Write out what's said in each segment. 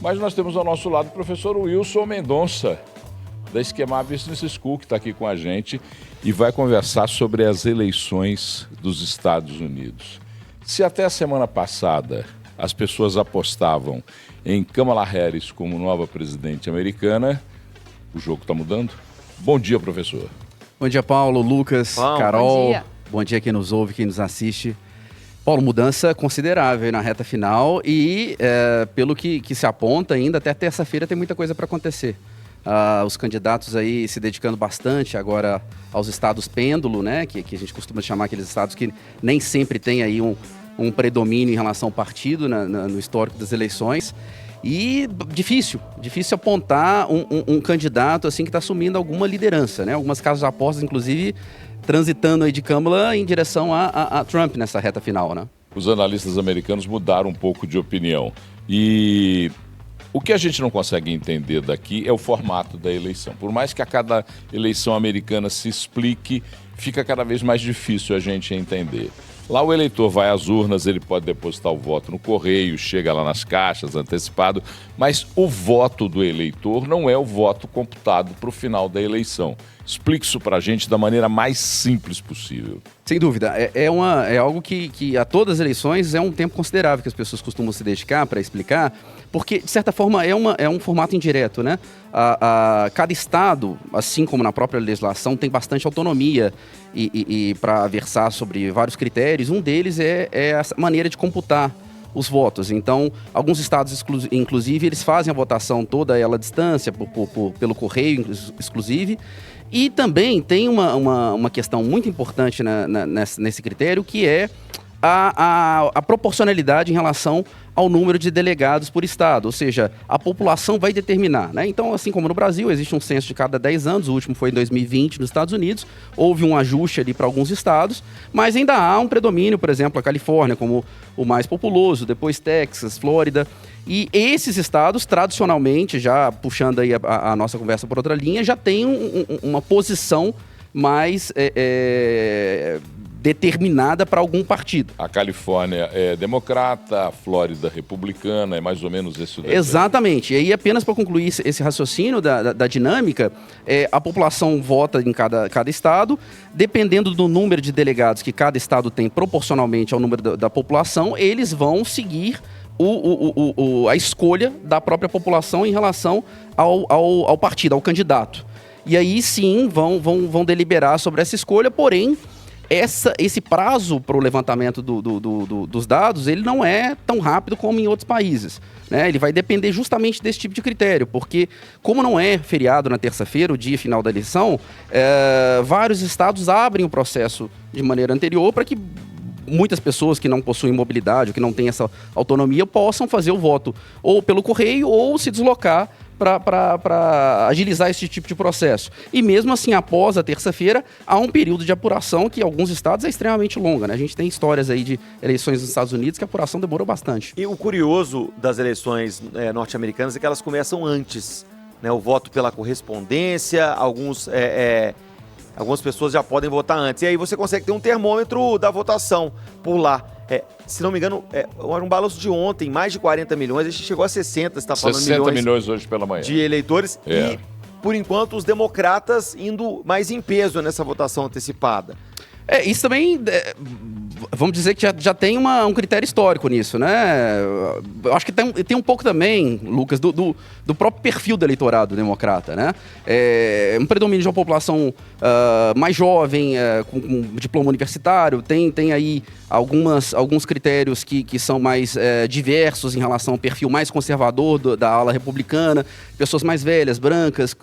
Mas nós temos ao nosso lado o professor Wilson Mendonça, da Esquema Business School, que está aqui com a gente e vai conversar sobre as eleições dos Estados Unidos. Se até a semana passada as pessoas apostavam em Kamala Harris como nova presidente americana, o jogo está mudando? Bom dia, professor. Bom dia, Paulo, Lucas, Carol. Bom dia quem nos ouve, quem nos assiste. Paulo, mudança considerável na reta final e, pelo que se aponta ainda, até terça-feira tem muita coisa para acontecer. Os candidatos aí se dedicando bastante agora aos estados pêndulo, né? Que a gente costuma chamar aqueles estados que nem sempre tem aí um predomínio em relação ao partido no histórico das eleições. E difícil apontar um candidato assim que está assumindo alguma liderança, né? Algumas casas de apostas, inclusive, transitando aí de Kamala em direção a Trump nessa reta final, né? Os analistas americanos mudaram um pouco de opinião. E o que a gente não consegue entender daqui é o formato da eleição. Por mais que a cada eleição americana se explique, fica cada vez mais difícil a gente entender. Lá o eleitor vai às urnas, ele pode depositar o voto no correio, chega lá nas caixas, antecipado, mas o voto do eleitor não é o voto computado para o final da eleição. Explique isso para a gente da maneira mais simples possível. Sem dúvida, é algo que a todas as eleições é um tempo considerável que as pessoas costumam se dedicar para explicar, porque, de certa forma, é um formato indireto, né? Cada estado, assim como na própria legislação, tem bastante autonomia e para versar sobre vários critérios. Um deles é essa maneira de computar os votos. Então, alguns estados, inclusive, eles fazem a votação toda ela à distância, pelo correio, exclusive. E também tem uma questão muito importante nesse critério, que é a proporcionalidade em relação ao número de delegados por estado, ou seja, a população vai determinar, né? Então, assim como no Brasil, existe um censo de cada 10 anos, o último foi em 2020 nos Estados Unidos, houve um ajuste ali para alguns estados, mas ainda há um predomínio, por exemplo, a Califórnia como o mais populoso, depois Texas, Flórida, e esses estados, tradicionalmente, já puxando aí a nossa conversa por outra linha, já tem uma posição mais determinada para algum partido. A Califórnia é democrata, a Flórida republicana, é mais ou menos isso. Exatamente. E aí, apenas para concluir esse raciocínio da dinâmica, a população vota em cada estado, dependendo do número de delegados que cada estado tem proporcionalmente ao número da população, eles vão seguir a escolha da própria população em relação ao partido, ao candidato. E aí sim vão deliberar sobre essa escolha, porém esse prazo para o levantamento dos dados, ele não é tão rápido como em outros países, né? Ele vai depender justamente desse tipo de critério, porque como não é feriado na terça-feira, o dia final da eleição, vários estados abrem o processo de maneira anterior para que muitas pessoas que não possuem mobilidade ou que não têm essa autonomia possam fazer o voto ou pelo correio ou se deslocar para agilizar esse tipo de processo. E mesmo assim, após a terça-feira, há um período de apuração que em alguns estados é extremamente longa, né? A gente tem histórias aí de eleições nos Estados Unidos que a apuração demorou bastante. E o curioso das eleições norte-americanas é que elas começam antes, né? O voto pela correspondência, algumas pessoas já podem votar antes. E aí você consegue ter um termômetro da votação por lá. Se não me engano, um balanço de ontem, mais de 40 milhões, a gente chegou a 60, você está falando 60 milhões hoje pela manhã. De eleitores. E, por enquanto, os democratas indo mais em peso nessa votação antecipada. Isso também, vamos dizer que já tem um critério histórico nisso, né? Eu acho que tem um pouco também, Lucas, do próprio perfil do eleitorado democrata, né? Um predomínio de uma população mais jovem, com diploma universitário, tem aí alguns critérios que são mais diversos em relação ao perfil mais conservador da ala republicana, pessoas mais velhas, brancas,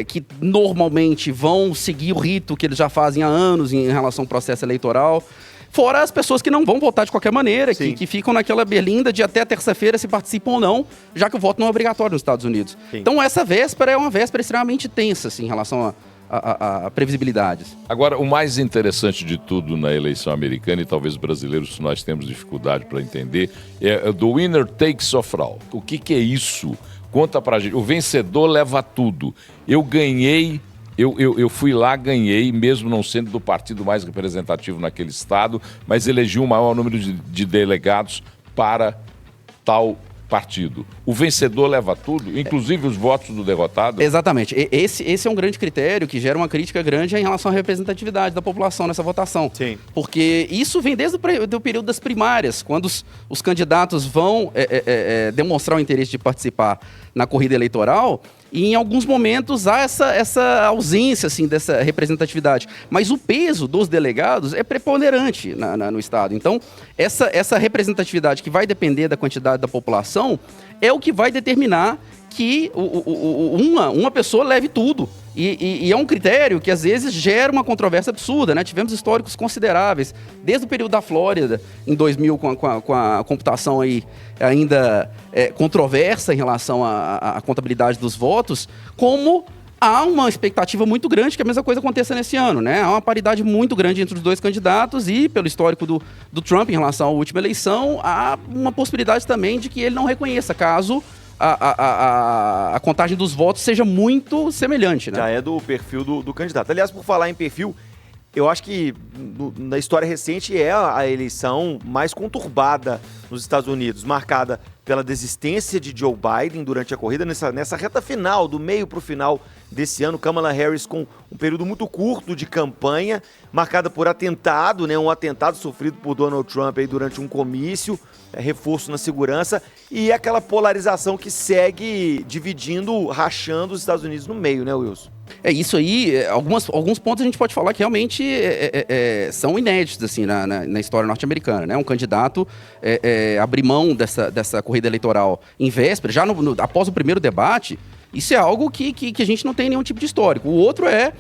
que normalmente vão seguir o rito que eles já fazem há anos em relação ao processo eleitoral. Fora as pessoas que não vão votar de qualquer maneira, que ficam naquela berlinda de até terça-feira se participam ou não, já que o voto não é obrigatório nos Estados Unidos. Sim. Então essa véspera é uma véspera extremamente tensa assim, em relação a previsibilidades. Agora, o mais interessante de tudo na eleição americana, e talvez brasileiros nós temos dificuldade para entender, é do winner takes all. O que é isso? Conta pra gente. O vencedor leva tudo. Eu ganhei... Eu fui lá, ganhei, mesmo não sendo do partido mais representativo naquele estado, mas elegi o maior número de delegados para tal partido, o vencedor leva tudo, inclusive os votos do derrotado? Exatamente. Esse é um grande critério que gera uma crítica grande em relação à representatividade da população nessa votação. Sim. Porque isso vem desde o período das primárias, quando os candidatos vão demonstrar o interesse de participar na corrida eleitoral, e em alguns momentos há essa ausência assim, dessa representatividade. Mas o peso dos delegados é preponderante no Estado. Então, essa representatividade que vai depender da quantidade da população é o que vai determinar que uma pessoa leve tudo. E é um critério que, às vezes, gera uma controvérsia absurda, né? Tivemos históricos consideráveis, desde o período da Flórida, em 2000, com a computação aí ainda controversa em relação à contabilidade dos votos, como há uma expectativa muito grande que a mesma coisa aconteça nesse ano, né? Há uma paridade muito grande entre os dois candidatos e, pelo histórico do Trump em relação à última eleição, há uma possibilidade também de que ele não reconheça, caso a contagem dos votos seja muito semelhante, né? Já é do perfil do candidato. Aliás, por falar em perfil, eu acho que na história recente é a eleição mais conturbada nos Estados Unidos, marcada pela desistência de Joe Biden durante a corrida, nessa reta final, do meio para o final desse ano, Kamala Harris com um período muito curto de campanha, marcada por atentado, né, um atentado sofrido por Donald Trump aí durante um comício, reforço na segurança, e aquela polarização que segue dividindo, rachando os Estados Unidos no meio, né, Wilson? É isso aí, alguns pontos a gente pode falar que realmente são inéditos assim, na história norte-americana, né? Um candidato abrir mão dessa corrida eleitoral em véspera, já após o primeiro debate, isso é algo que a gente não tem nenhum tipo de histórico. O outro é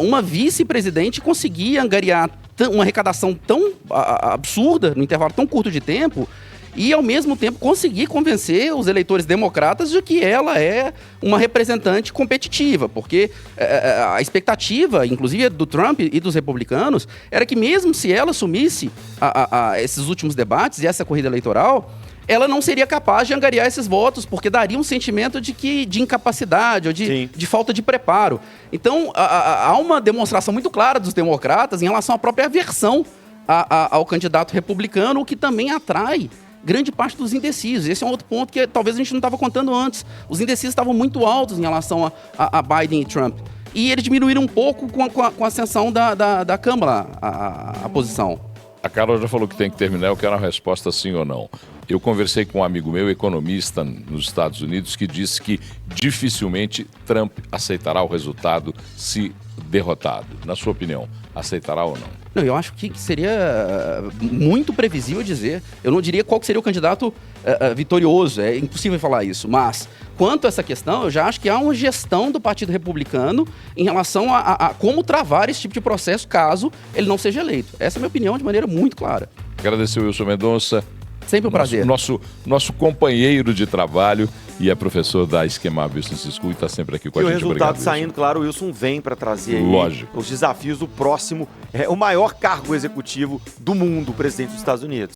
uma vice-presidente conseguir angariar uma arrecadação tão absurda, no intervalo tão curto de tempo, e, ao mesmo tempo, conseguir convencer os eleitores democratas de que ela é uma representante competitiva, porque a expectativa, inclusive do Trump e dos republicanos, era que mesmo se ela assumisse esses últimos debates e essa corrida eleitoral, ela não seria capaz de angariar esses votos, porque daria um sentimento de incapacidade ou de falta de preparo. Então, há uma demonstração muito clara dos democratas em relação à própria aversão ao candidato republicano, o que também atrai grande parte dos indecisos. Esse é um outro ponto que talvez a gente não estava contando antes. Os indecisos estavam muito altos em relação a Biden e Trump. E eles diminuíram um pouco com a ascensão da Câmara, a posição. A Carol já falou que tem que terminar, eu quero uma resposta sim ou não. Eu conversei com um amigo meu, economista nos Estados Unidos, que disse que dificilmente Trump aceitará o resultado se derrotado. Na sua opinião, aceitará ou não? Não, eu acho que seria muito previsível dizer. Eu não diria qual que seria o candidato vitorioso, é impossível falar isso. Mas, quanto a essa questão, eu já acho que há uma gestão do Partido Republicano em relação a como travar esse tipo de processo caso ele não seja eleito. Essa é a minha opinião de maneira muito clara. Agradecer o Wilson Mendonça. Sempre um prazer. Nosso companheiro de trabalho e é professor da Esquema Business School e está sempre aqui com a gente. E o resultado Obrigado, saindo, Wilson. claro, o Wilson vem para trazer aí Lógico. os desafios do próximo, o maior cargo executivo do mundo, o presidente dos Estados Unidos.